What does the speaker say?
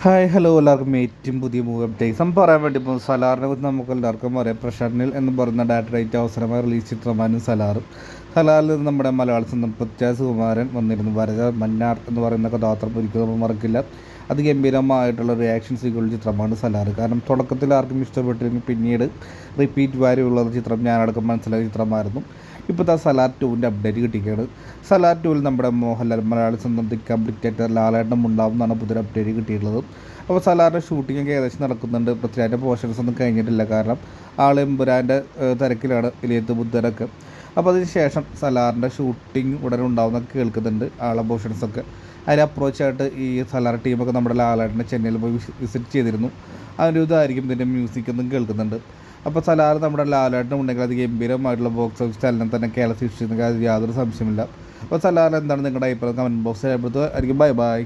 Hi hello എല്ലാവർക്കും ഏറ്റവും പുതിയ മൂവി അപ്ഡേറ്റ്സ് പറയാൻ വേണ്ടി ഇപ്പോൾ സലാറിനെ കുറിച്ച് നമുക്ക് എല്ലാവർക്കും അറിയാം. പ്രഷർനിൽ എന്ന് പറയുന്ന ഡയറക്ടറേറ്റ് അവസരമായി റിലീസ് ചിത്രമാണ് സലാറിൽ നിന്ന് നമ്മുടെ മലയാള സ്വന്തം പൃഥ്വിരാജ് സുകുമാരൻ വന്നിരുന്നു. വരദ മന്നാർ എന്ന് പറയുന്ന കഥാപാത്രം ഒരിക്കലും നമ്മൾ മറക്കില്ല. അതിഗംഭീരമായിട്ടുള്ള റിയാക്ഷൻ സീക്വൽ ചിത്രമാണ് സലാർ. കാരണം തുടക്കത്തിൽ ആർക്കും ഇഷ്ടപ്പെട്ടിരുന്നു, പിന്നീട് റിപ്പീറ്റ് വാല്യുള്ള ചിത്രം ഞാനടക്കം മനസ്സിലായ ചിത്രമായിരുന്നു. ഇപ്പോൾ സലാർ 2ൻ്റെ അപ്ഡേറ്റ് കിട്ടിയിരിക്കുകയാണ്. സലാർ 2ൽ നമ്മുടെ മോഹൻലാൽ മലയാളി സ്വന്തം ദി കംപ്ലീറ്റ് ലാലേട്ടൻ ഉണ്ടാവും എന്നാണ് പുതിയൊരു അപ്ഡേറ്റ് കിട്ടിയിട്ടുള്ളത്. അപ്പോൾ സലാറിൻ്റെ ഷൂട്ടിംഗ് ഒക്കെ ഏകദേശം നടക്കുന്നുണ്ട്. പൃഥ്വിരാജിൻ്റെ പോർഷൻസ് ഒന്നും കഴിഞ്ഞിട്ടില്ല, കാരണം ആൾ എമ്പുരാൻ്റെ തിരക്കിലാണ്, ഇലിയത്ത് ബുദ്ധരൊക്കെ. അപ്പോൾ അതിന് ശേഷം സലാറിൻ്റെ ഷൂട്ടിംഗ് ഉടനെ ഉണ്ടാവുമെന്നൊക്കെ കേൾക്കുന്നുണ്ട്. ആളെ പോർഷൻസൊക്കെ അതിന് അപ്രോച്ചായിട്ട് ഈ സലാർ ടീമൊക്കെ നമ്മുടെ ലാലേട്ടനെ ചെന്നൈയിൽ പോയി വിസിറ്റ് ചെയ്തിരുന്നു. അതിൻ്റെ ഇതായിരിക്കും ഇതിൻ്റെ മ്യൂസിക് എന്നും കേൾക്കുന്നുണ്ട്. അപ്പോൾ സലാർ നമ്മുടെ ലാലേട്ടനും ഉണ്ടെങ്കിൽ അത് ഗംഭീരമായിട്ടുള്ള ബോക്സ് ഓഫീസ് ചലനം തന്നെ കേരളത്തിൽ സൃഷ്ടിക്കുന്ന യാതൊരു സംശയമില്ല. അപ്പോൾ സലാർ എന്താണ് നിങ്ങളുടെ അഭിപ്രായം? കമൻറ്റ് ബോക്സിൽ ആയിരിക്കും. Bye bye.